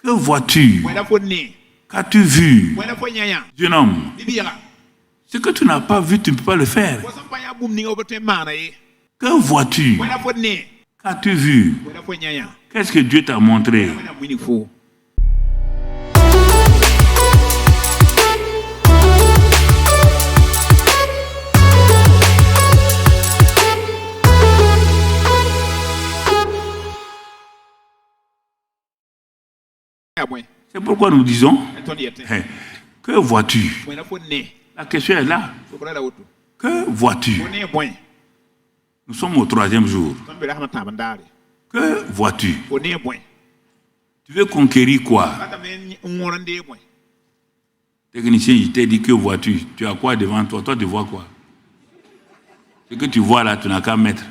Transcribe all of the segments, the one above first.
Que vois-tu? Qu'as-tu vu? Jeune homme, ce que tu n'as pas vu, tu ne peux pas le faire. Que vois-tu? Qu'as-tu vu? Qu'est-ce que Dieu t'a montré? C'est pourquoi nous disons, que vois-tu? La question est là. Que vois-tu? Nous sommes au 3e jour. Que vois-tu? Tu veux conquérir quoi? Technicien, il t'a dit que vois-tu? Tu as quoi devant toi? Toi, tu vois quoi? Ce que tu vois là, tu n'as qu'à mettre.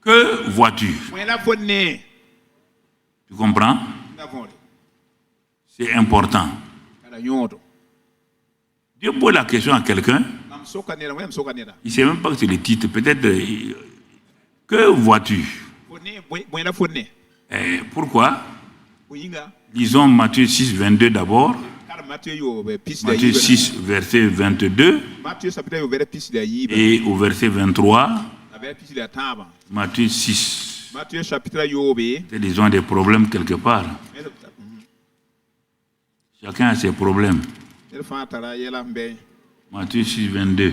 Que vois-tu? Tu comprends? C'est important. Dieu pose la question à quelqu'un. Il ne sait même pas que c'est le titre. Peut-être. Que vois-tu? Pourquoi? Lisons Matthieu 6, 22 d'abord. Matthieu 6, verset 22. Et au verset 23. Matthieu 6. Ils ont des problèmes quelque part. Chacun a ses problèmes. Matthieu 6, 22.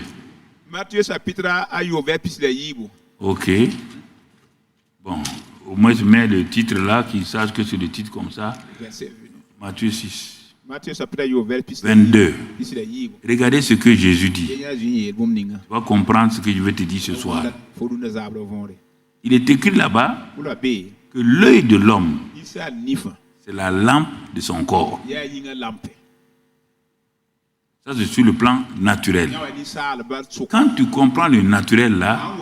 Ok. Bon, au moins je mets le titre là, qu'ils sachent que c'est le titre comme ça. Matthieu 6. 22. Regardez ce que Jésus dit. Tu vas comprendre ce que je vais te dire ce soir. Il est écrit là-bas que l'œil de l'homme, c'est la lampe de son corps. Ça, c'est sur le plan naturel. Quand tu comprends le naturel là,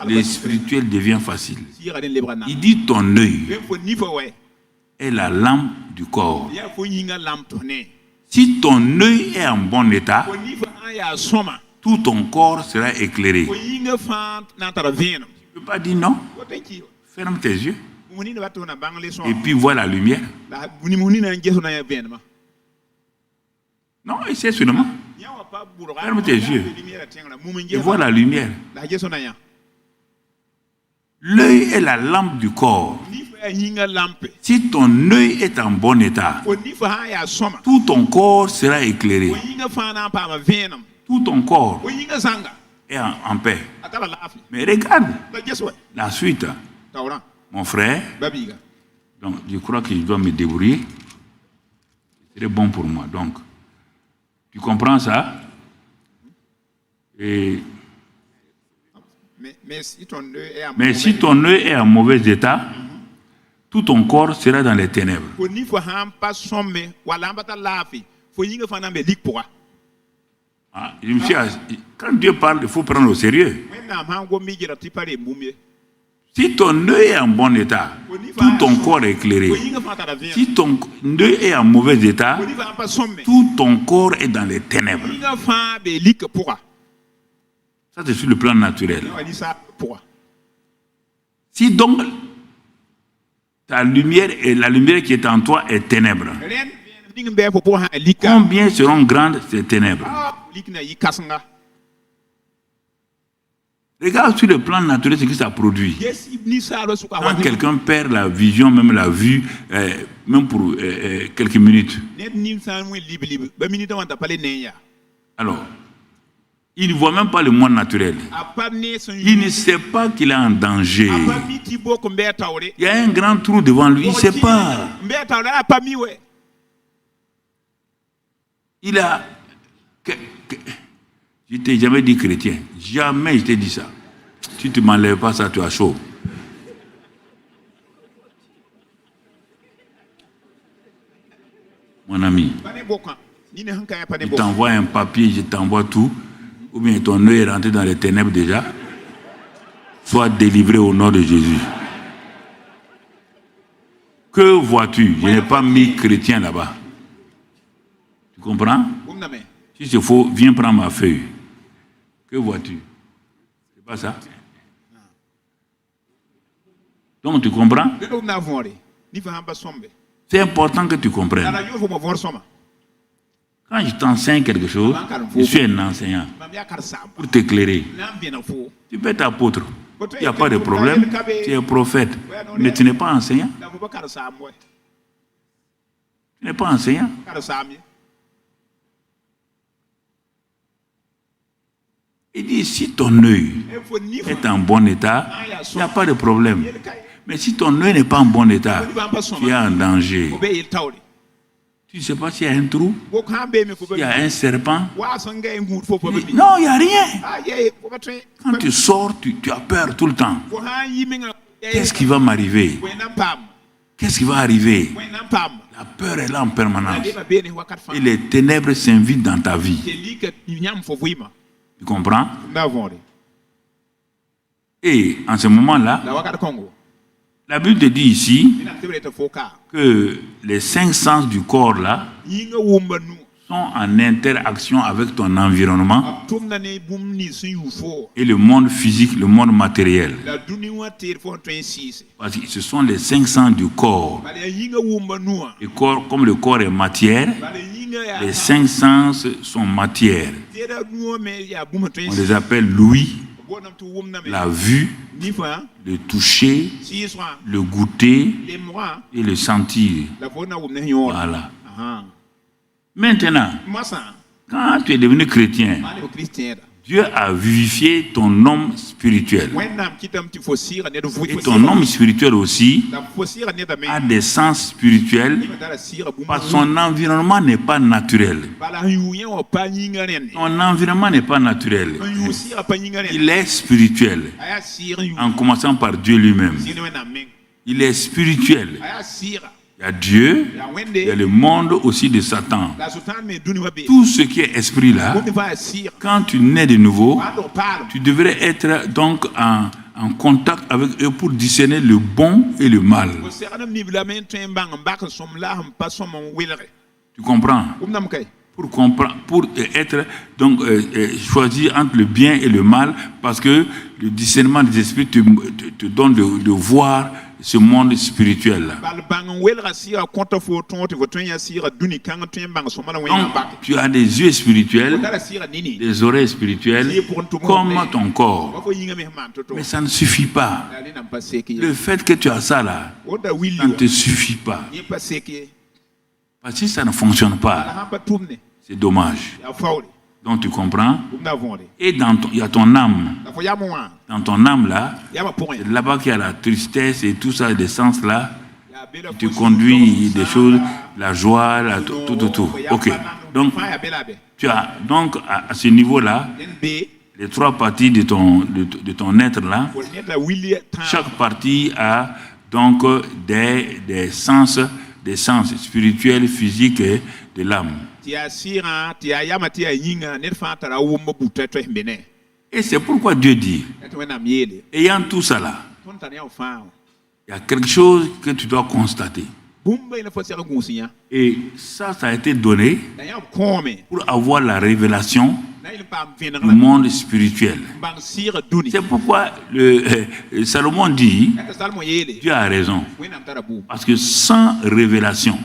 le spirituel devient facile. Il dit ton œil est la lampe du corps. Si ton œil est en bon état, tout ton corps sera éclairé. Tu ne peux pas dire non. Ferme tes yeux. Et puis vois la lumière. Non, essaie seulement. Ferme tes yeux. Et vois la lumière. L'œil est la lampe du corps. Si ton œil est en bon état, tout ton corps sera éclairé. Tout ton corps est en paix. Mais regarde la suite. Mon frère, donc je crois que je dois me débrouiller. C'est bon pour moi. Donc, tu comprends ça? Et mais si ton œil est en mauvais état, tout ton corps sera dans les ténèbres. Quand Dieu parle, il faut prendre au sérieux. Si ton œil est en bon état, tout ton corps est éclairé. Si ton œil est en mauvais état, tout ton corps est dans les ténèbres. Ça, c'est sur le plan naturel. Si donc ta lumière et la lumière qui est en toi est ténèbre, combien seront grandes ces ténèbres? Regarde sur le plan naturel ce que ça produit. Quand quelqu'un perd la vision, même la vue, même pour quelques minutes. Alors, il ne voit même pas le monde naturel. Il ne sait pas qu'il est en danger. Il y a un grand trou devant lui, il ne sait pas. Il a... Je t'ai jamais dit chrétien. Jamais je t'ai dit ça. Si tu ne m'enlèves pas ça, tu as chaud. Mon ami, je t'envoie un papier, je t'envoie tout. Ou bien ton œil est rentré dans les ténèbres déjà. Sois délivré au nom de Jésus. Que vois-tu? Je n'ai pas mis chrétien là-bas. Tu comprends? Si c'est faux, viens prendre ma feuille. Que vois-tu? C'est pas ça? Donc tu comprends? C'est important que tu comprennes. Quand je t'enseigne quelque chose, je suis un enseignant pour t'éclairer. Tu peux être apôtre. Il n'y a pas de problème. Tu es prophète. Mais tu n'es pas enseignant. Tu n'es pas enseignant. Il dit, si ton œil est en bon état, il n'y a pas de problème. Mais si ton œil n'est pas en bon état, tu es en danger. Tu ne sais pas s'il y a un trou, s'il y a un serpent. Non, il n'y a rien. Quand tu sors, tu as peur tout le temps. Qu'est-ce qui va m'arriver? Qu'est-ce qui va arriver? La peur est là en permanence. Et les ténèbres s'invitent dans ta vie. Tu comprends? Et en ce moment-là, la Bible te dit ici que les 5 sens du corps là sont en interaction avec ton environnement et le monde physique, le monde matériel. Parce que ce sont les 5 sens du corps. Le corps, comme le corps est matière, les 5 sens sont matière. On les appelle l'ouïe, la vue, le toucher, le goûter et le sentir. Voilà. Maintenant, quand tu es devenu chrétien, Dieu a vivifié ton homme spirituel. Et ton homme spirituel aussi a des sens spirituels parce que son environnement n'est pas naturel. Ton environnement n'est pas naturel. Il est spirituel. En commençant par Dieu lui-même. Il est spirituel. Il y a Dieu, il y a le monde aussi de Satan. Tout ce qui est esprit là, quand tu nais de nouveau, tu devrais être donc en contact avec eux pour discerner le bon et le mal. Tu comprends? Pour être donc choisi entre le bien et le mal, parce que le discernement des esprits te donne de voir ce monde spirituel là. Donc, tu as des yeux spirituels, des oreilles spirituelles, comme ton corps. Mais ça ne suffit pas. Le fait que tu as ça là, ça ne te suffit pas. Parce que ça ne fonctionne pas. C'est dommage. Donc tu comprends? Et il y a ton âme. Dans ton âme là, c'est là-bas qu'il y a la tristesse et tout ça, des sens là. Tu conduis des choses, la joie, tout. Ok. Donc tu as donc à ce niveau-là, les 3 parties de ton être là. Chaque partie a donc des sens spirituels, physiques et de l'âme. Et c'est pourquoi Dieu dit, ayant tout ça là, il y a quelque chose que tu dois constater. Et ça a été donné pour avoir la révélation du monde spirituel. C'est pourquoi Salomon dit, Dieu a raison. Parce que sans révélation,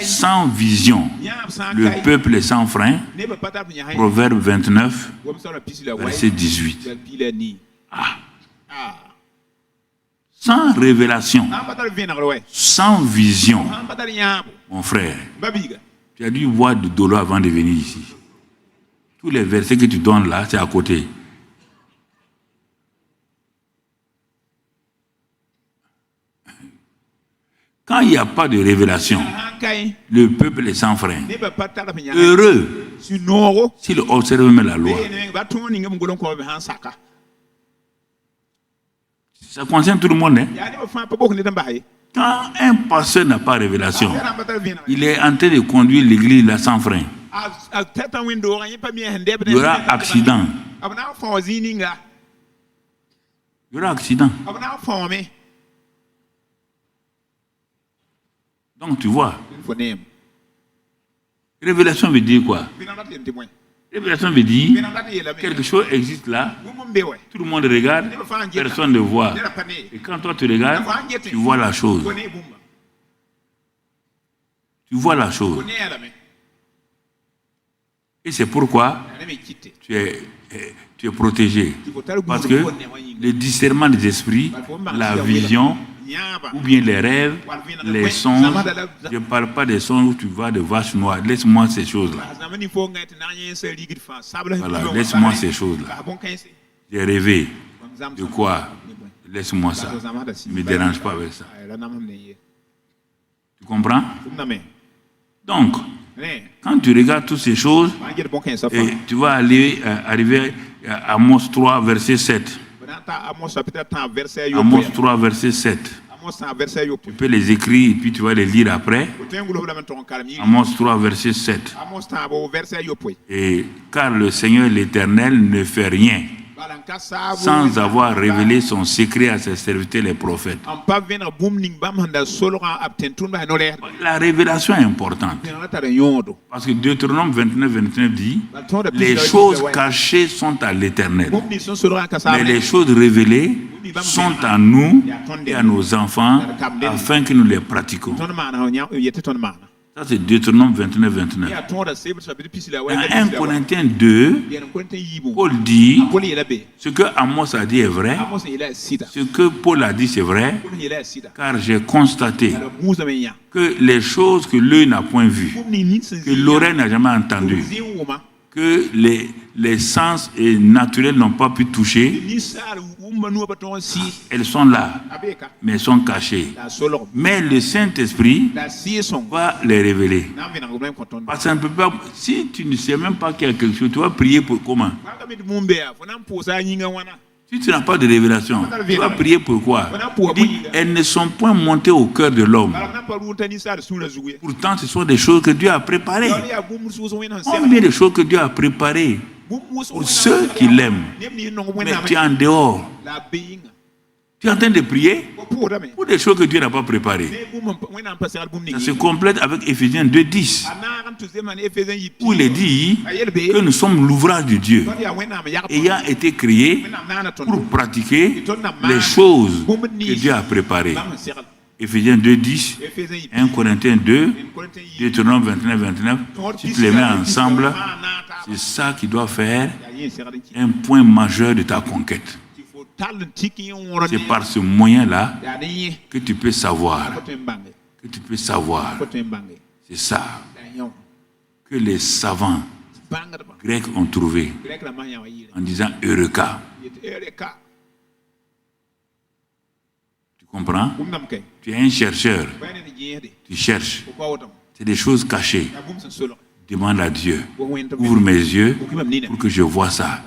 sans vision, le peuple est sans frein. Proverbe 29, verset 18. Sans révélation, sans vision, mon frère, tu as dû voir de Dolo avant de venir ici. Tous les versets que tu donnes là, c'est à côté. Quand il n'y a pas de révélation, le peuple est sans frein. Heureux s'il observe même la loi. Ça concerne tout le monde. Hein? Quand un pasteur n'a pas de révélation, il est en train de conduire l'église là sans frein. Il y aura accident. Il y aura accident. Donc tu vois, révélation veut dire quoi? Révélation veut dire quelque chose existe là, tout le monde regarde, personne ne voit. Et quand toi tu regardes, tu vois la chose. Tu vois la chose. Et c'est pourquoi tu es protégé. Parce que le discernement des esprits, la vision, ou bien les rêves, les songes, je ne parle pas des songes où tu vois de vaches noires. Laisse-moi ces choses-là. Voilà, laisse-moi ces choses-là. J'ai rêvé. De quoi? Laisse-moi ça. Ne me dérange pas avec ça. Tu comprends? Donc, quand tu regardes toutes ces choses, et tu vas arriver à Amos 3, verset 7. Amos 3, verset 7. Tu peux les écrire et puis tu vas les lire après. Amos 3, verset 7. Et car le Seigneur l'Éternel ne fait rien sans avoir révélé son secret à ses serviteurs les prophètes. La révélation est importante. Parce que Deutéronome 29 dit les choses cachées sont à l'Éternel, mais les choses révélées sont à nous et à nos enfants afin que nous les pratiquions. Ça, c'est Deutéronome 29. Dans 1 Corinthiens 2, Paul dit ce que Amos a dit est vrai, ce que Paul a dit c'est vrai, car j'ai constaté que les choses que l'œil n'a point vues, que l'oreille n'a jamais entendues, que les sens naturels n'ont pas pu toucher, elles sont là, mais elles sont cachées. Mais le Saint-Esprit va les révéler. Parce que ça ne peut pas, si tu ne sais même pas qu'il y a quelque chose, tu vas prier pour comment? Si tu n'as pas de révélation, tu vas prier pourquoi? Elles ne sont point montées au cœur de l'homme. Pourtant, ce sont des choses que Dieu a préparées. Combien de choses que Dieu a préparées pour ceux qui l'aiment? Mais tu es en dehors. Tu es en train de prier pour des choses que Dieu n'a pas préparées. Ça se complète avec Éphésiens 2:10, où il est dit que nous sommes l'ouvrage de Dieu, ayant été créés pour pratiquer les choses que Dieu a préparées. Éphésiens 2:10, 1 Corinthiens 2, Deutéronome 29, si tu les mets ensemble, c'est ça qui doit faire un point majeur de ta conquête. C'est par ce moyen-là que tu peux savoir. Que tu peux savoir. C'est ça que les savants grecs ont trouvé en disant Eureka. Tu comprends? Tu es un chercheur. Tu cherches. C'est des choses cachées. Demande à Dieu. Ouvre mes yeux pour que je vois ça.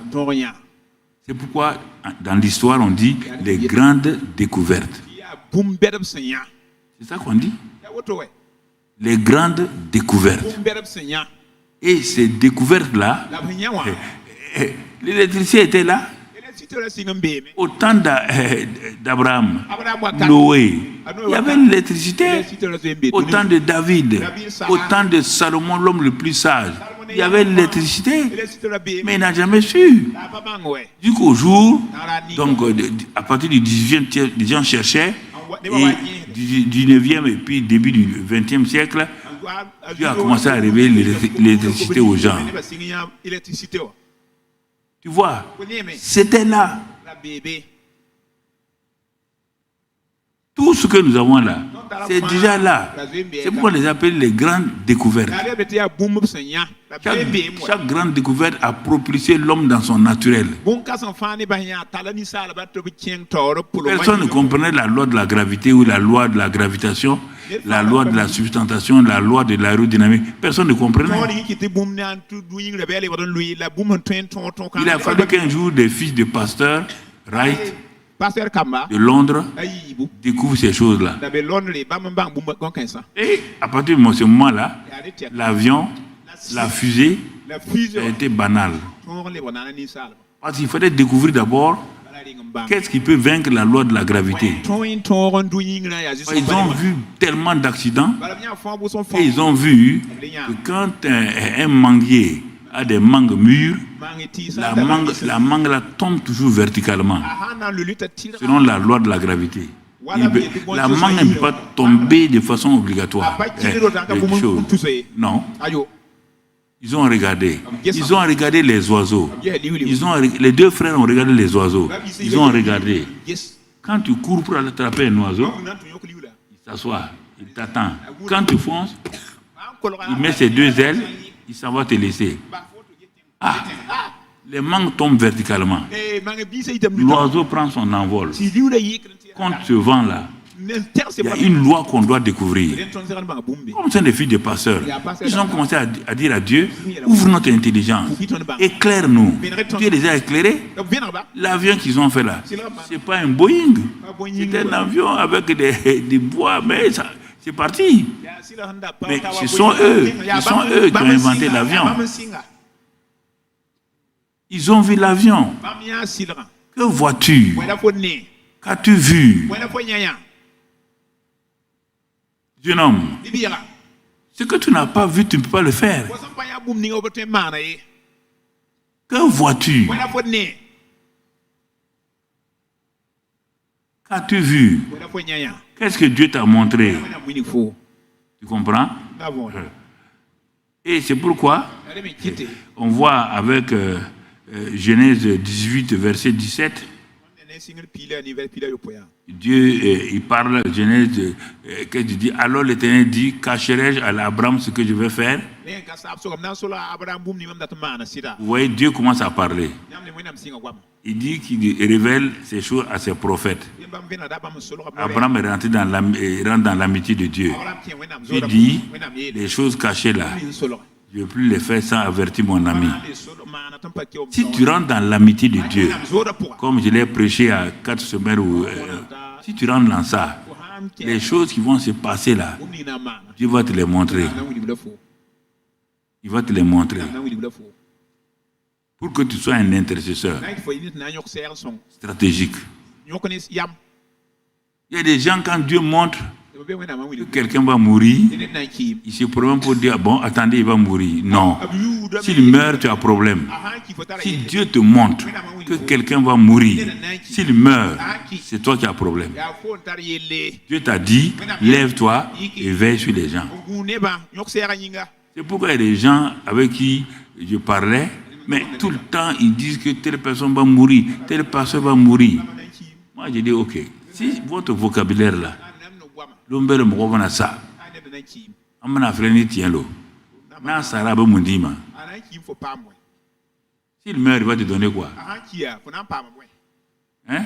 C'est pourquoi, dans l'histoire, on dit les grandes découvertes. C'est ça qu'on dit? Les grandes découvertes. Et ces découvertes-là, l'électricité était là. Au temps d'Abraham, Noé, il y avait l'électricité. Au temps de David, au temps de Salomon, l'homme le plus sage, il y avait l'électricité, mais il n'a jamais su. Du coup, au jour, donc à partir du 18e siècle, les gens cherchaient, et du 19e et puis début du 20e siècle, Dieu a commencé à révéler l'électricité aux gens. Tu vois, c'était là. Tout ce que nous avons là, c'est déjà là. C'est pourquoi on les appelle les grandes découvertes. Chaque grande découverte a propulsé l'homme dans son naturel. Personne ne comprenait la loi de la gravité ou la loi de la gravitation, la loi de la substantation, la loi de l'aérodynamique. Personne ne comprenait. Il a fallu qu'un jour des fils de pasteurs, Wright, de Londres, découvrent ces choses-là. Et à partir de ce moment-là, l'avion, la fusée a été banale. Parce qu'il fallait découvrir d'abord qu'est-ce qui peut vaincre la loi de la gravité. Ils ont vu tellement d'accidents et ils ont vu que quand un manguier a des mangues mûres, la mangue là tombe toujours verticalement, selon la loi de la gravité. La mangue ne peut pas tomber de façon obligatoire. Non. Ils ont regardé. Ils ont regardé les oiseaux. Les deux frères ont regardé les oiseaux. Ils ont regardé. Quand tu cours pour attraper un oiseau, il s'assoit, il t'attend. Quand tu fonces, il met ses deux ailes, il s'en va te laisser. Ah, les mangues tombent verticalement. L'oiseau prend son envol. Contre ce vent-là, il y a une loi qu'on doit découvrir. Comme c'est des filles de pasteurs, ils ont commencé à dire à Dieu, ouvre notre intelligence, éclaire-nous. Dieu les a éclairés. L'avion qu'ils ont fait là, c'est pas un Boeing. C'est un avion avec des bois, mais ça, c'est parti. Mais ce sont eux qui ont inventé l'avion. Ils ont vu l'avion. Que vois-tu? Qu'as-tu vu? Jeune homme, ce que tu n'as pas vu, tu ne peux pas le faire. Que vois-tu? Qu'as-tu vu? Qu'est-ce que Dieu t'a montré? Tu comprends? Et c'est pourquoi on voit avec Genèse 18, verset 17, Dieu, il parle, Genèse, qu'est-ce qu'il dit? Alors l'Éternel dit, cacherai-je à Abraham ce que je vais faire? Vous voyez, Dieu commence à parler. Il dit qu'il révèle ces choses à ses prophètes. Abraham est rentré rentre dans l'amitié de Dieu. Dieu dit, les choses cachées là, je ne veux plus les faire sans avertir mon ami. Si tu rentres dans l'amitié de Dieu, comme je l'ai prêché à 4 semaines, si tu rentres dans ça, les choses qui vont se passer là, Dieu va te les montrer. Il va te les montrer. Pour que tu sois un intercesseur stratégique. Il y a des gens, quand Dieu montre que quelqu'un va mourir, il se promène pour dire, bon, attendez, il va mourir. Non. S'il meurt, tu as problème. Si Dieu te montre que quelqu'un va mourir, s'il meurt, c'est toi qui as problème. Dieu t'a dit, lève-toi et veille sur les gens. C'est pourquoi il y a des gens avec qui je parlais, mais tout le temps, ils disent que telle personne va mourir, telle personne va mourir. Moi, j'ai dit, ok, si votre vocabulaire là, l'homme le mot na ça, amana freni tienlo, na sara ba mundima. S'il meurt, il va te donner quoi? Hein?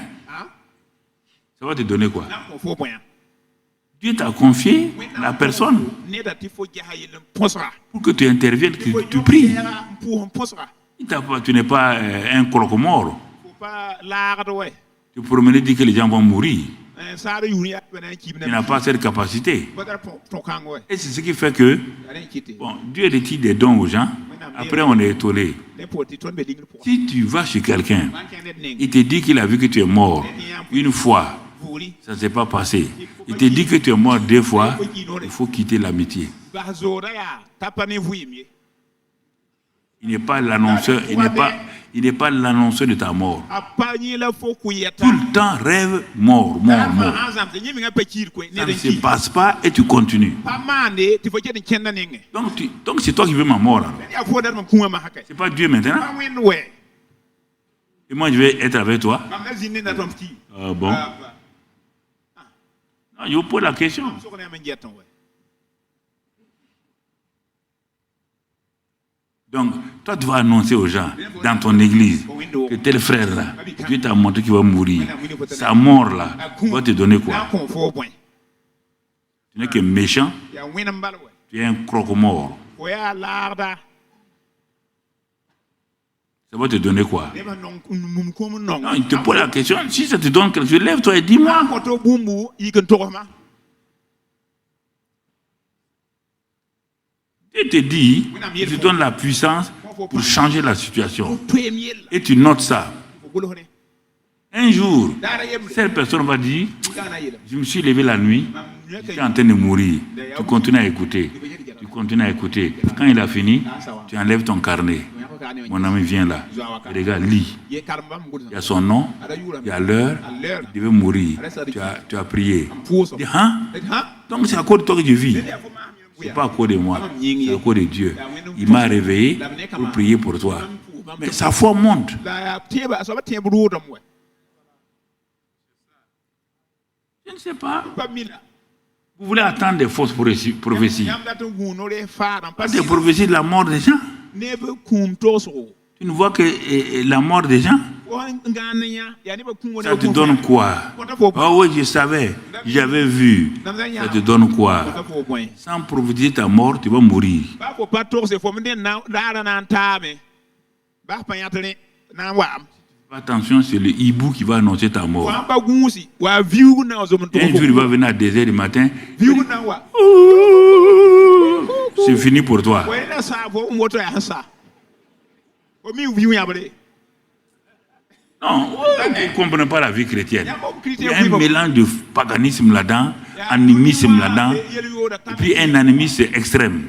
Ça va te donner quoi? Dieu t'a confié la personne pour que tu interviennes, que tu pries. Tu n'es pas un croque-mort. Tu promener dire que les gens vont mourir. Tu n'as pas cette capacité. Et c'est ce qui fait que bon, Dieu retire des dons aux gens. Après, on est étonné. Si tu vas chez quelqu'un, il te dit qu'il a vu que tu es mort une fois, ça ne s'est pas passé. Il te dit que tu es mort 2 fois, il faut quitter l'amitié. Il n'est pas l'annonceur, il n'est pas l'annonceur de ta mort. Tout le temps rêve mort. Ça ne se passe pas et tu continues. Donc c'est toi qui veux ma mort. C'est pas Dieu maintenant. Et moi je vais être avec toi. Bon. Non, je vous pose la question. Donc, toi, tu vas annoncer aux gens dans ton église que tel frère là, Dieu t'a montré qu'il va mourir. Sa mort là, va te donner quoi? Tu n'es que méchant, tu es un croque-mort. Ça va te donner quoi? Non, il te pose la question. Si ça te donne quelque chose, lève-toi et dis-moi. Dieu te dit, il te donne la puissance pour changer la situation. Et tu notes ça. Un jour, cette personne va dire, je me suis levé la nuit, j'étais en train de mourir. Tu continues à écouter. Tu continues à écouter. Quand il a fini, tu enlèves ton carnet. Mon ami vient là. Et regarde, lis. Il y a son nom, il y a l'heure, il devait mourir. Tu as prié. Il dit, hein? Donc c'est à cause de toi que je vis. Ce n'est pas à cause de moi, c'est à cause de Dieu. Il m'a réveillé pour prier pour toi. Mais sa foi monte. Je ne sais pas. Vous voulez attendre des fausses prophéties. Pas des prophéties de la mort des gens. Tu ne vois que la mort des gens. Ça te donne quoi? Oh oui, je savais, j'avais vu. Ça te donne quoi? Sans prophétiser ta mort, tu vas mourir. Attention, c'est le hibou qui va annoncer ta mort. Un jour, il va venir à 2h du matin. C'est fini pour toi. Non, vous ne comprenez pas la vie chrétienne. Il y a un mélange de paganisme là-dedans, animisme là-dedans, et puis un animisme extrême.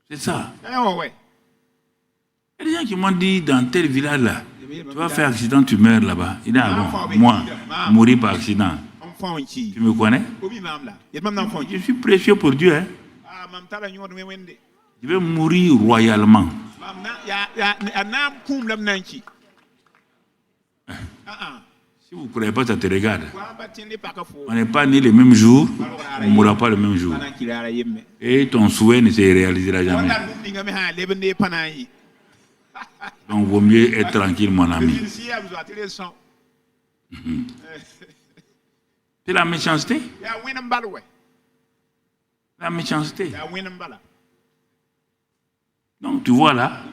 C'est ça. Il y a des gens qui m'ont dit dans tel village là, tu vas faire accident, tu meurs là-bas. Il dit, ah bon, moi, mourir par accident. Tu me connais? Je suis précieux pour Dieu. Hein? Je vais mourir royalement. Si vous ne croyez pas, ça te regarde. On n'est pas né le même jour, on ne mourra pas le même jour. Et ton souhait ne se réalisera jamais. Donc, il vaut mieux être tranquille, mon ami. C'est la méchanceté. La méchanceté. Donc, tu vois là.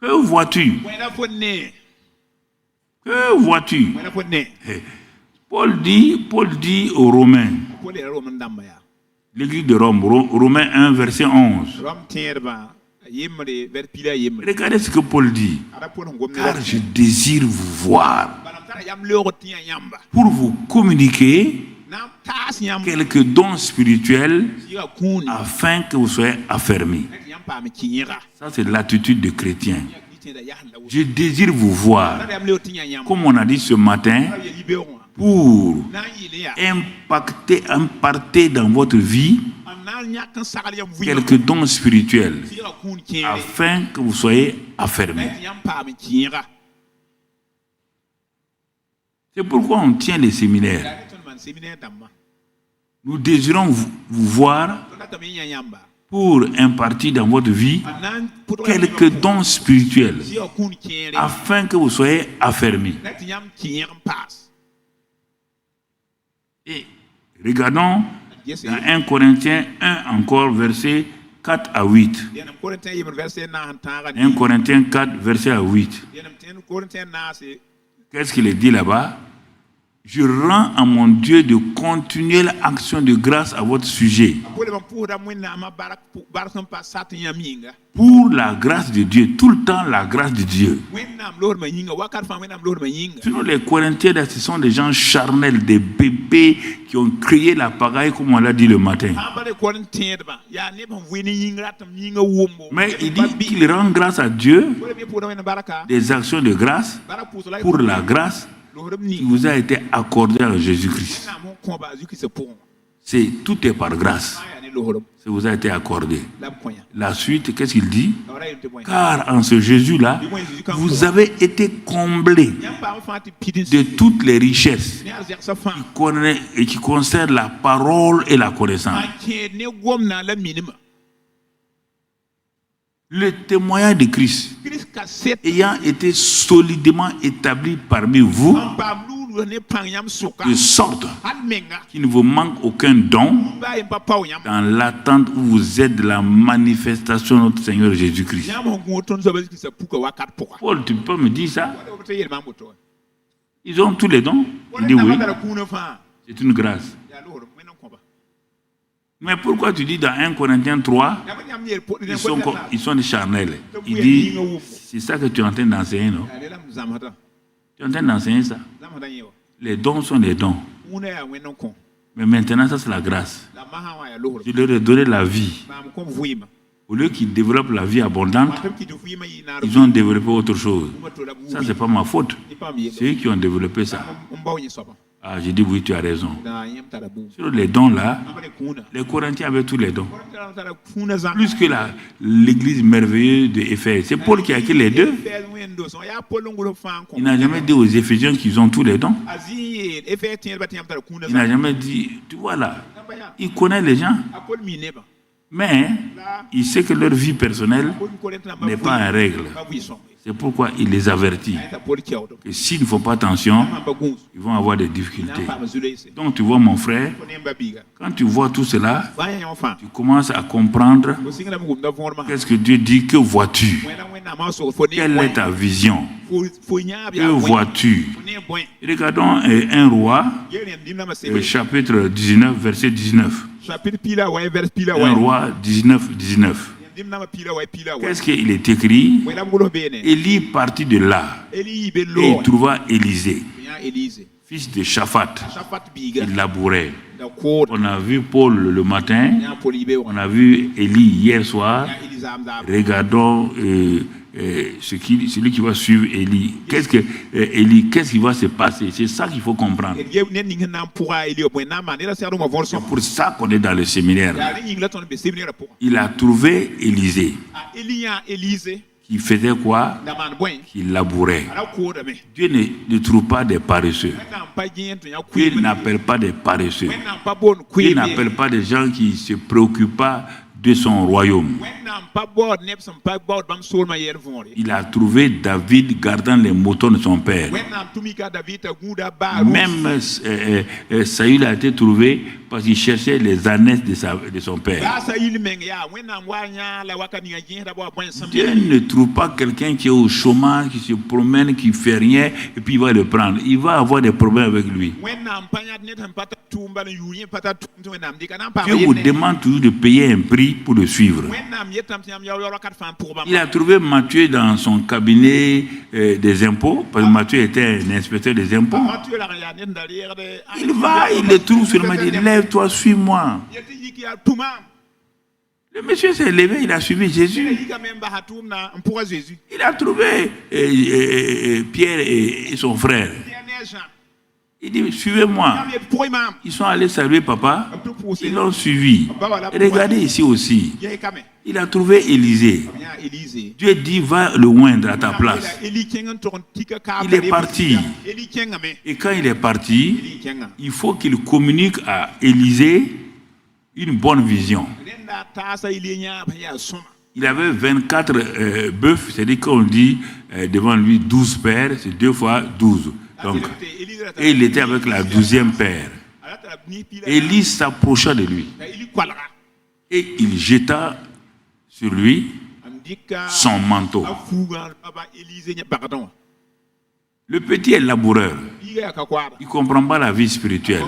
Que vois-tu? Que vois-tu? Paul dit aux Romains, l'église de Rome, Romains 1, verset 11. Regardez ce que Paul dit. Car je désire vous voir pour vous communiquer quelques dons spirituels afin que vous soyez affermis. Ça, c'est l'attitude de chrétien. Je désire vous voir, comme on a dit ce matin, pour imparter dans votre vie quelques dons spirituels afin que vous soyez affermis. C'est pourquoi on tient les séminaires. Nous désirons vous voir pour impartir dans votre vie quelques dons spirituels afin que vous soyez affermis. Et regardons dans 1 Corinthiens 1 encore, verset 4 à 8. 1 Corinthiens 4, verset à 8. Qu'est-ce qu'il est dit là-bas? Je rends à mon Dieu de continuelles actions de grâce à votre sujet. Pour la grâce de Dieu, tout le temps la grâce de Dieu. Sinon, les Corinthiens, ce sont des gens charnels, des bébés qui ont créé la pagaille, comme on l'a dit le matin. Mais il dit qu'il rend grâce à Dieu des actions de grâce pour la grâce qui vous a été accordé en Jésus-Christ. Tout est par grâce. Ça vous a été accordé. La suite, qu'est-ce qu'il dit? Car en ce Jésus-là, vous avez été comblés de toutes les richesses qui concernent la parole et la connaissance. Le témoignage de Christ ayant été solidement établi parmi vous, de sorte qu'il ne vous manque aucun don dans l'attente où vous êtes de la manifestation de notre Seigneur Jésus-Christ. Paul, tu peux me dire ça? Ils ont tous les dons? Il dit oui. C'est une grâce. Mais pourquoi tu dis dans 1 Corinthiens 3, ils sont des charnels? Il dit, c'est ça que tu es en train d'enseigner, non? Tu es en train d'enseigner ça? Les dons sont des dons. Mais maintenant, ça c'est la grâce. Je leur ai donné la vie. Au lieu qu'ils développent la vie abondante, ils ont développé autre chose. Ça, c'est pas ma faute. C'est eux qui ont développé ça. Ah, j'ai dit oui, tu as raison. Sur les dons là, les Corinthiens avaient tous les dons. Plus que l'église merveilleuse d'Éphèse. C'est Paul qui a écrit les deux. Il n'a jamais dit aux Éphésiens qu'ils ont tous les dons. Il n'a jamais dit, tu vois là, il connaît les gens. Mais il sait que leur vie personnelle n'est pas en règle. C'est pourquoi il les avertit. Et s'ils ne font pas attention, ils vont avoir des difficultés. Donc tu vois mon frère, quand tu vois tout cela, tu commences à comprendre qu'est-ce que Dieu dit, que vois-tu? Quelle est ta vision? Que vois-tu? Regardons 1 Roi, chapitre 19, verset 19. 1 Roi 19, 19. Qu'est-ce qu'il est écrit? Élie partit de là et il trouva Élisée, fils de Shaphat. Il labourait. On a vu Paul le matin, on a vu Élie hier soir. Regardons celui qui va suivre Élie. Qu'est-ce qui va se passer? C'est ça qu'il faut comprendre. C'est pour ça qu'on est dans le séminaire. Il a trouvé Élisée. Qui faisait quoi? Qui labourait. Dieu ne trouve pas des paresseux. Dieu n'appelle pas des paresseux. Dieu n'appelle pas des gens qui ne se préoccupent pas de son royaume. Il a trouvé David gardant les moutons de son père. Même Saül a été trouvé parce qu'il cherchait les ânesses de son père. Dieu ne trouve pas quelqu'un qui est au chômage, qui se promène, qui ne fait rien, et puis il va le prendre. Il va avoir des problèmes avec lui. Dieu vous demande toujours de payer un prix pour le suivre. Il a trouvé Matthieu dans son cabinet des impôts, parce que Matthieu était un inspecteur des impôts. Il le trouve seulement, il dit, lève-toi, suis-moi. Le monsieur s'est levé, il a suivi Jésus. Il a trouvé Pierre et son frère. Il dit, suivez-moi. Ils sont allés saluer papa. Ils l'ont suivi. Et regardez ici aussi. Il a trouvé Élisée. Dieu dit, va le oindre à ta place. Il est parti. Et quand il est parti, il faut qu'il communique à Élisée une bonne vision. Il avait 24 bœufs, c'est-à-dire qu'on dit devant lui 12 pères, c'est 2 fois 12. Donc, et il était avec la 12e paire. Élie s'approcha de lui et il jeta sur lui son manteau. Le petit est laboureur. Il ne comprend pas la vie spirituelle.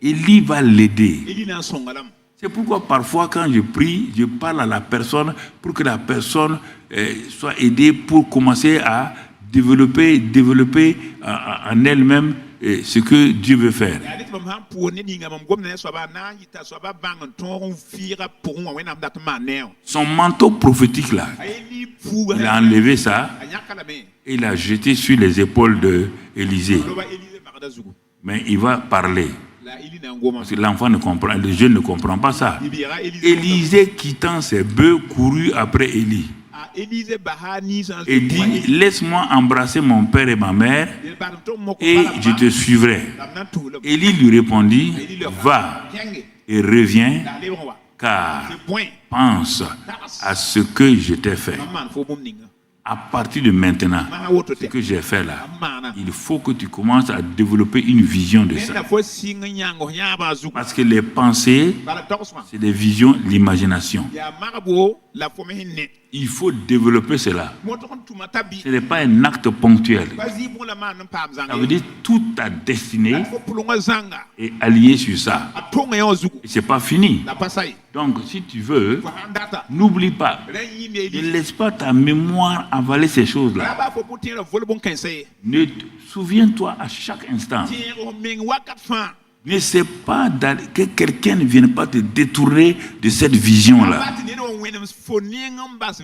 Élie va l'aider. C'est pourquoi parfois quand je prie, je parle à la personne pour que la personne soit aidée pour commencer à développer en elle-même ce que Dieu veut faire. Son manteau prophétique là, il a enlevé ça et il a jeté sur les épaules d'Élisée. Mais il va parler. Parce que l'enfant ne comprend, le jeune ne comprend pas ça. Élisée, quittant ses bœufs, courut après Élie. Et dit, laisse-moi embrasser mon père et ma mère et je te suivrai. Élie lui répondit, va et reviens, car pense à ce que je t'ai fait. À partir de maintenant, ce que j'ai fait là, il faut que tu commences à développer une vision de ça. Parce que les pensées, c'est des visions, l'imagination. Il faut développer cela. Ce n'est pas un acte ponctuel. Ça veut dire toute ta destinée est alliée sur ça. Et ce n'est pas fini. Donc, si tu veux, n'oublie pas. Ne laisse pas ta mémoire avaler ces choses-là. Souviens-toi à chaque instant. Ne sais pas que quelqu'un ne vienne pas te détourner de cette vision-là.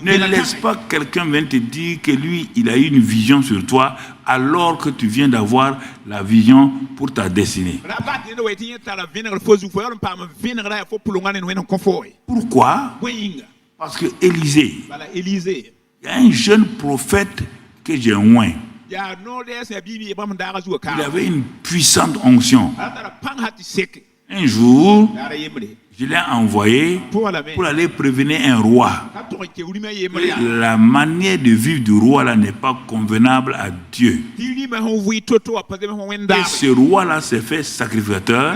Ne laisse pas quelqu'un venir te dire que lui, il a eu une vision sur toi alors que tu viens d'avoir la vision pour ta destinée. Pourquoi? Parce que Élisée, il y a un jeune prophète que j'ai oint. Il avait une puissante onction. Un jour, je l'ai envoyé pour aller prévenir un roi. La manière de vivre du roi là n'est pas convenable à Dieu. Et ce roi-là s'est fait sacrificateur.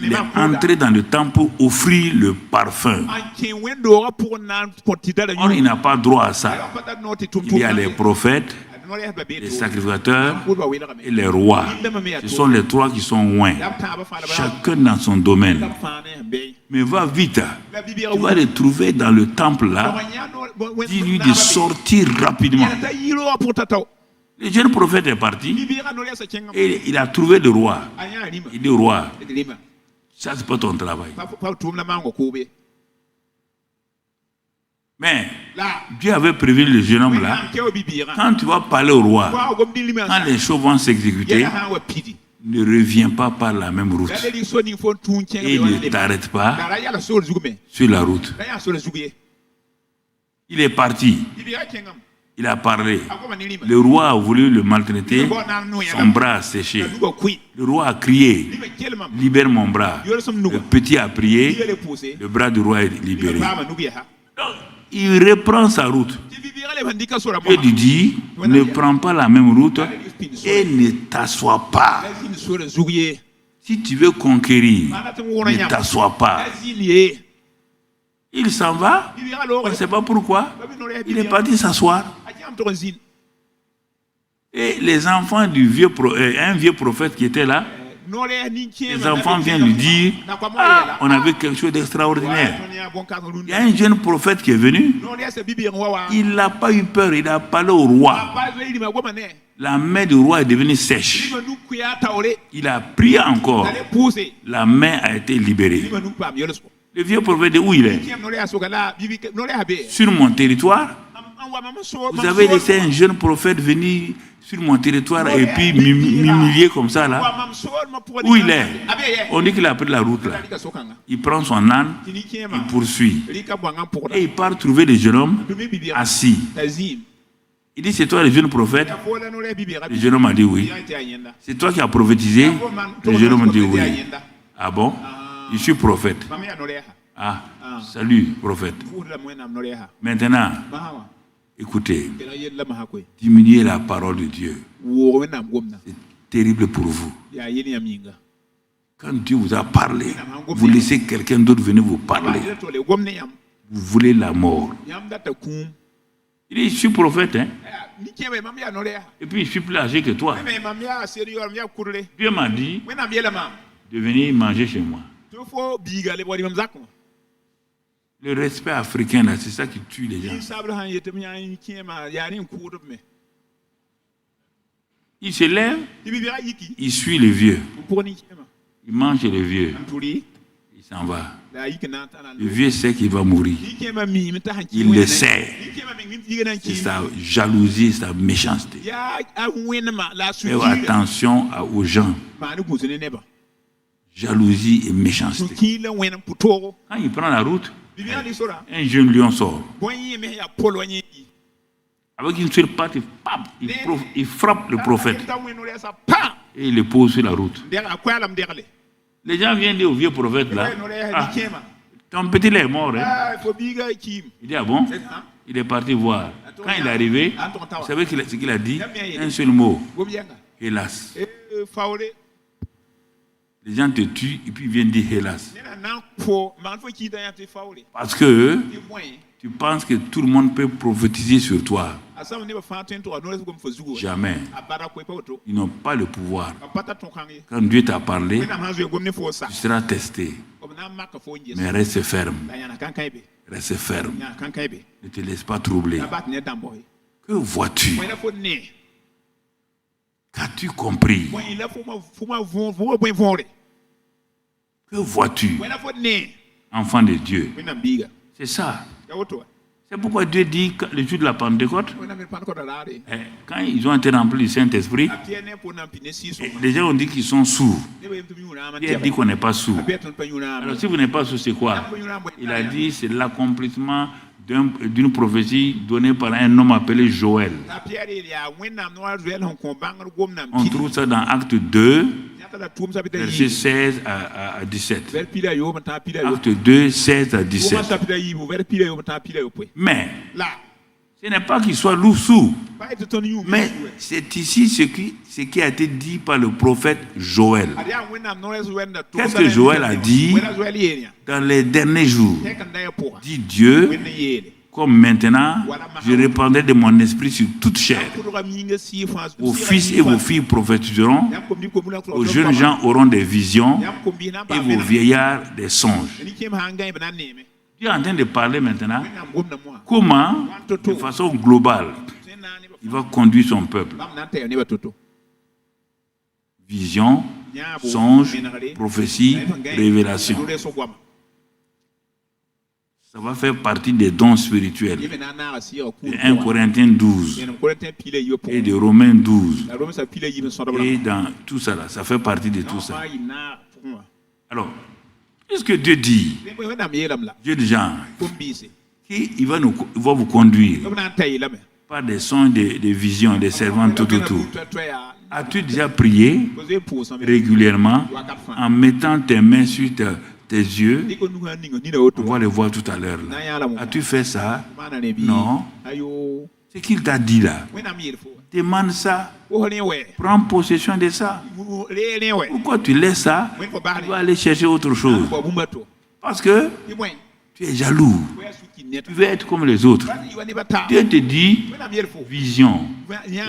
Il est entré dans le temple pour offrir le parfum. Or, il n'a pas droit à ça. Il y a les prophètes, les sacrificateurs et les rois. Ce sont les trois qui sont loin, chacun dans son domaine. Mais va vite, tu vas le trouver dans le temple là. Dis-lui de sortir rapidement. Le jeune prophète est parti et il a trouvé le roi. Il dit au roi, ça c'est pas ton travail. Mais Dieu avait prévu le jeune homme là. Quand tu vas parler au roi, quand les choses vont s'exécuter, ne reviens pas par la même route. Et ne t'arrête pas sur la route. Il est parti. Il a parlé. Le roi a voulu le maltraiter. Son bras a séché. Le roi a crié, libère mon bras. Le petit a prié. Le bras du roi est libéré. Il reprend sa route. Et lui dit, ne prends pas la même route et ne t'assois pas. Si tu veux conquérir, ne t'assois pas. Il s'en va, on ne sait pas pourquoi. Il est parti s'asseoir. Et les enfants du un vieux prophète qui était là, les enfants viennent lui dire, ah, on a vu quelque chose d'extraordinaire. Il y a un jeune prophète qui est venu. Il n'a pas eu peur, il a parlé au roi. La main du roi est devenue sèche. Il a prié encore. La main a été libérée. Le vieux prophète dit où il est? Sur mon territoire. Vous avez laissé un jeune prophète venir sur mon territoire et puis m'humilier comme ça là. Où il est? On dit qu'il a pris la route là. Il prend son âne, il poursuit. Et il part trouver le jeune homme assis. Il dit, c'est toi le jeune prophète? Le jeune homme a dit oui. C'est toi qui as prophétisé? Le jeune homme a dit oui. Ah bon? Je suis prophète. Ah, salut prophète. Maintenant, écoutez, diminuez la parole de Dieu. C'est terrible pour vous. Quand Dieu vous a parlé, vous laissez quelqu'un d'autre venir vous parler. Vous voulez la mort. Il dit, je suis prophète, hein? Et puis je suis plus âgé que toi. Dieu m'a dit de venir manger chez moi. Le respect africain, là, c'est ça qui tue les gens. Il se lève, il suit les vieux. Il mange les vieux. Il s'en va. Le vieux sait qu'il va mourir. Il le sait. C'est sa jalousie, sa méchanceté. Fais attention aux gens. Jalousie et méchanceté. Quand il prend la route, un jeune lion sort. Avec une seule patte, il frappe le prophète. Et il le pose sur la route. Les gens viennent dire au vieux prophète là, ah, ton petit est mort. Hein? Il dit, ah bon? Il est parti voir. Quand il est arrivé, vous savez ce qu'il a dit? Un seul mot. Hélas. Les gens te tuent et puis ils viennent dire hélas. Parce que Tu penses que tout le monde peut prophétiser sur toi. Jamais. Ils n'ont pas le pouvoir. Quand Dieu t'a parlé, tu seras testé. Mais reste ferme. Reste ferme. Ne te laisse pas troubler. Que vois-tu? Qu'as-tu compris? Que vois-tu? Enfant de Dieu. C'est ça. C'est pourquoi Dieu dit que le jour de la Pentecôte, quand ils ont été remplis du Saint-Esprit, les gens ont dit qu'ils sont sourds. Dieu a dit qu'on n'est pas sourd. Alors si vous n'êtes pas sourd, c'est quoi? Il a dit c'est l'accomplissement d'une prophétie donnée par un homme appelé Joël. On trouve ça dans Acte 2, versets 16 à 17. Acte 2, 16 à 17. Mais ce n'est pas qu'il soit sourd, mais c'est ici ce qui a été dit par le prophète Joël. Qu'est-ce que Joël a dit? Dans les derniers jours, dit Dieu, comme maintenant, je répandrai de mon esprit sur toute chair. Vos fils et vos filles prophétiseront, vos jeunes gens auront des visions et vos vieillards des songes. Dieu est en train de parler maintenant comment, de façon globale, il va conduire son peuple. Vision, songe, prophétie, révélation. Ça va faire partie des dons spirituels. De 1 Corinthiens 12 et de Romains 12. Et dans tout ça, là, ça fait partie de tout ça. Alors, qu'est-ce que Dieu dit? Dieu dit, Jean, il va vous conduire par des songes, des visions, des servants, tout. As-tu déjà prié régulièrement en mettant tes mains sur tes yeux? On va le voir tout à l'heure. As-tu fait ça? Non. Ce qu'il t'a dit là, demande ça. Prends possession de ça. Pourquoi tu laisses ça? Tu vas aller chercher autre chose. Parce que tu es jaloux. Tu veux être comme les autres. Dieu te dit vision,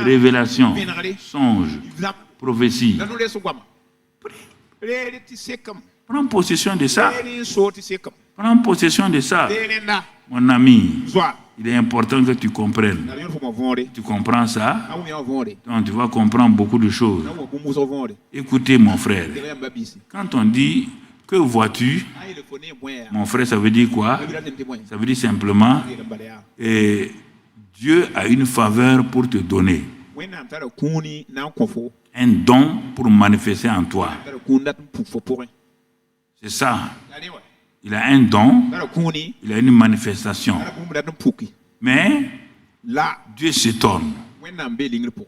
révélation, songe, prophétie. Prends possession de ça. Prends possession de ça. Mon ami, il est important que tu comprennes. Tu comprends ça? Donc tu vas comprendre beaucoup de choses. Écoutez mon frère. Quand on dit que vois-tu, mon frère, ça veut dire quoi? Ça veut dire simplement Dieu a une faveur pour te donner. Un don pour manifester en toi. C'est ça. Il a un don, il a une manifestation. Mais Dieu s'étonne.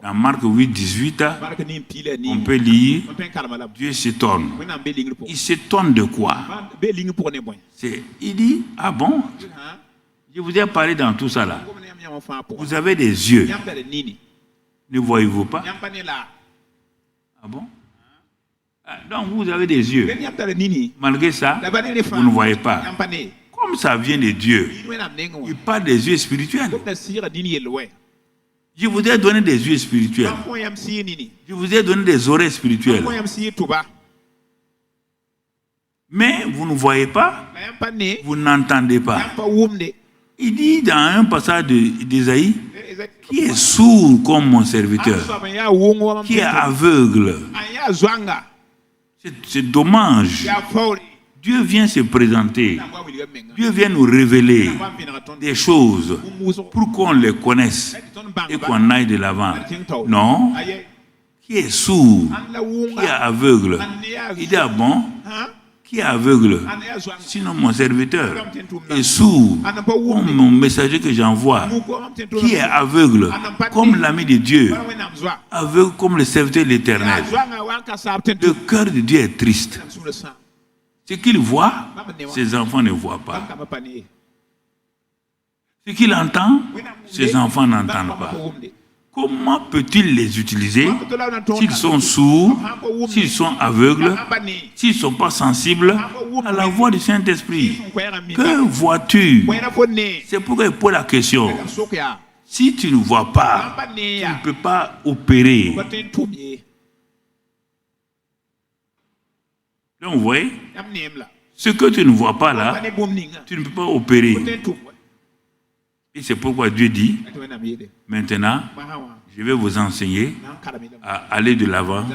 Dans Marc 8, 18, on peut lire, Dieu s'étonne. Il s'étonne de quoi? Il dit, ah bon? Je vous ai parlé dans tout ça là. Vous avez des yeux. Ne voyez-vous pas? Ah bon? Donc vous avez des yeux. Malgré ça, vous ne voyez pas. Comme ça vient de Dieu, il parle des yeux spirituels. Je vous ai donné des yeux spirituels. Je vous ai donné des oreilles spirituelles. Mais vous ne voyez pas, vous n'entendez pas. Il dit dans un passage d'Ésaïe, qui est sourd comme mon serviteur, qui est aveugle. C'est dommage. Dieu vient se présenter. Dieu vient nous révéler des choses pour qu'on les connaisse et qu'on aille de l'avant. Non. Qui est sourd, qui est aveugle. Il dit, ah bon? Qui est aveugle? Sinon mon serviteur est sourd, comme mon messager que j'envoie. Qui est aveugle, comme l'ami de Dieu. Aveugle comme le serviteur de l'Éternel. Le cœur de Dieu est triste. Ce qu'il voit, ses enfants ne voient pas. Ce qu'il entend, ses enfants n'entendent pas. Comment peut-il les utiliser s'ils sont sourds, s'ils sont aveugles, s'ils ne sont pas sensibles à la voix du Saint-Esprit? Que vois-tu? C'est pourquoi il pose la question. Si tu ne vois pas, tu ne peux pas opérer. Donc, vous voyez, ce que tu ne vois pas là, tu ne peux pas opérer. Et c'est pourquoi Dieu dit, maintenant, je vais vous enseigner à aller de l'avant,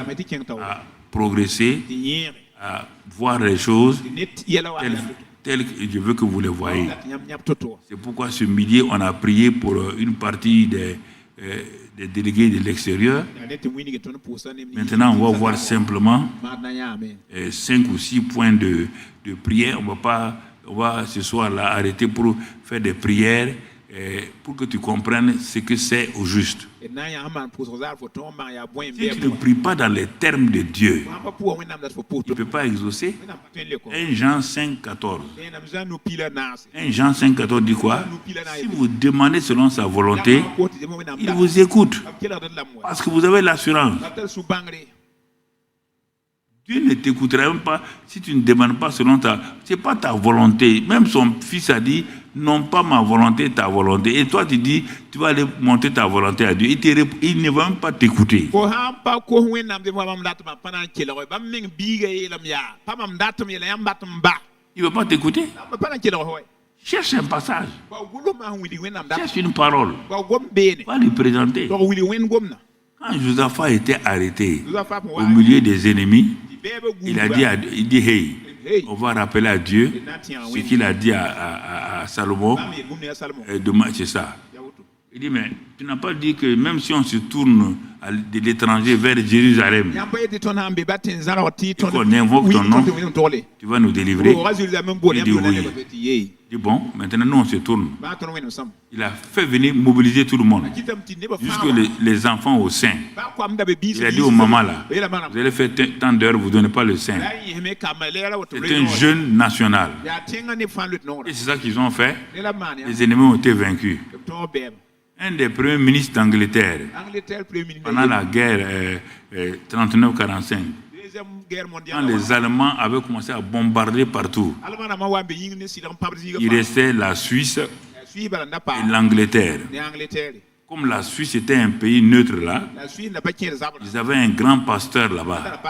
à progresser, à voir les choses telles que je veux que vous les voyez. C'est pourquoi ce midi, on a prié pour une partie des délégués de l'extérieur. Maintenant, on va voir simplement 5 ou 6 points de prière. On va ce soir-là arrêter pour faire des prières pour que tu comprennes ce que c'est au juste. Si tu ne pries pas dans les termes de Dieu, tu ne peux pas exaucer. 1 Jean 5, 14. 1 Jean 5, 14 dit quoi? Si vous demandez selon sa volonté, il vous écoute. Parce que vous avez l'assurance. Dieu ne t'écoutera même pas si tu ne demandes pas selon ta... Ce n'est pas ta volonté. Même son fils a dit, non pas ma volonté, ta volonté. Et toi, tu dis, tu vas aller monter ta volonté à Dieu. Il ne va même pas t'écouter. Il ne va pas t'écouter. Cherche un passage. Cherche une parole. Va lui présenter. Quand Josaphat a été arrêté au milieu des ennemis, il dit, hey, on va rappeler à Dieu ce qu'il a dit à Salomon. C'est ça. Il dit, mais tu n'as pas dit que même si on se tourne de l'étranger vers Jérusalem, et qu'on invoque ton nom, tu vas nous délivrer. Il dit oui. Il dit bon, maintenant nous on se tourne. Il a fait venir mobiliser tout le monde, jusque les enfants au sein. Il a dit aux mamans là, vous allez faire tant d'heures, vous ne donnez pas le sein. C'est un jeûne national. Et c'est ça qu'ils ont fait. Les ennemis ont été vaincus. Un des premiers ministres d'Angleterre, pendant la guerre 39-45, quand les Allemands avaient commencé à bombarder partout, il restait la Suisse et l'Angleterre. Comme la Suisse était un pays neutre là, ils avaient un grand pasteur là-bas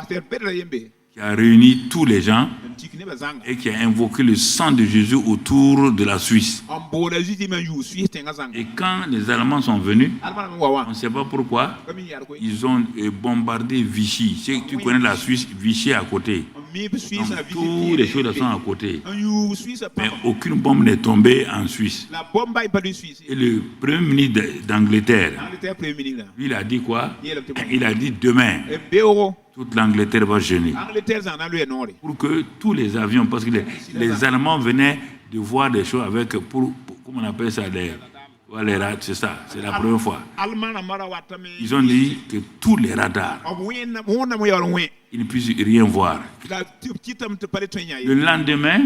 qui a réuni tous les gens et qui a invoqué le sang de Jésus autour de la Suisse. Et quand les Allemands sont venus, on ne sait pas pourquoi, ils ont bombardé Vichy. Tu connais la Suisse, Vichy est à côté. Donc, tous les choses sont à côté. Mais aucune bombe n'est tombée en Suisse. Et le premier ministre d'Angleterre, lui, il a dit quoi? Il a dit demain, toute l'Angleterre va jeûner. Pour que tous les avions, parce que les Allemands venaient de voir des choses avec, comment on appelle ça, les radars, c'est ça, c'est la première fois. Ils ont dit que tous les radars, ils ne puissent rien voir. Le lendemain,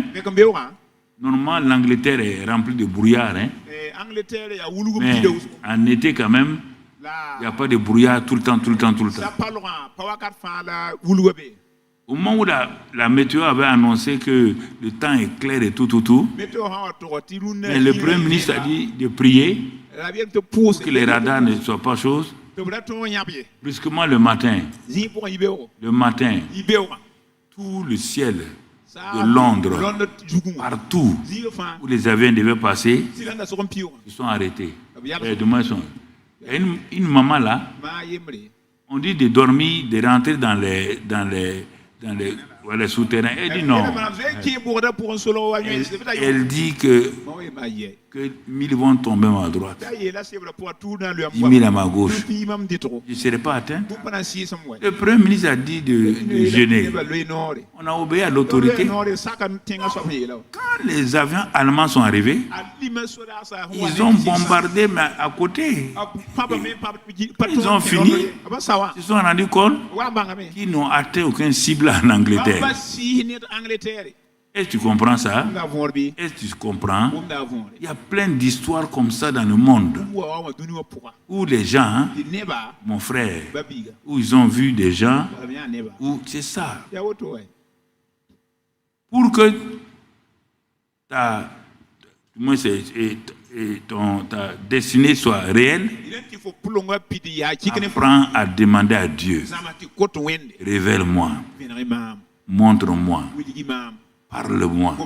normalement, l'Angleterre est remplie de brouillard. Hein? Mais en été, quand même, il n'y a pas de brouillard tout le temps. Au moment où la météo avait annoncé que le temps est clair et tout, mais le Premier ministre a dit de prier pour que les radars ne soient pas choses. Brusquement le matin, tout le ciel de Londres, partout où les avions devaient passer, ils sont arrêtés. Et une maman là, on dit de dormir, de rentrer dans les souterrains. Elle dit non. Elle dit que 1000 vont tomber à ma droite, 10 000 à ma gauche. Je ne serai pas atteint. Le Premier ministre a dit de jeûner. On a obéi à l'autorité. Quand les avions allemands sont arrivés, ils ont bombardé mais à côté. Ils ont fini. Ils se sont rendus compte qu'ils n'ont atteint aucune cible en Angleterre. Est-ce que tu comprends ça? Est-ce que tu comprends? Il y a plein d'histoires comme ça dans le monde où les gens, mon frère, où ils ont vu des gens, où c'est ça. Pour que ta destinée soit réelle, apprends à demander à Dieu. Révèle-moi. Montre-moi. Parle-moi.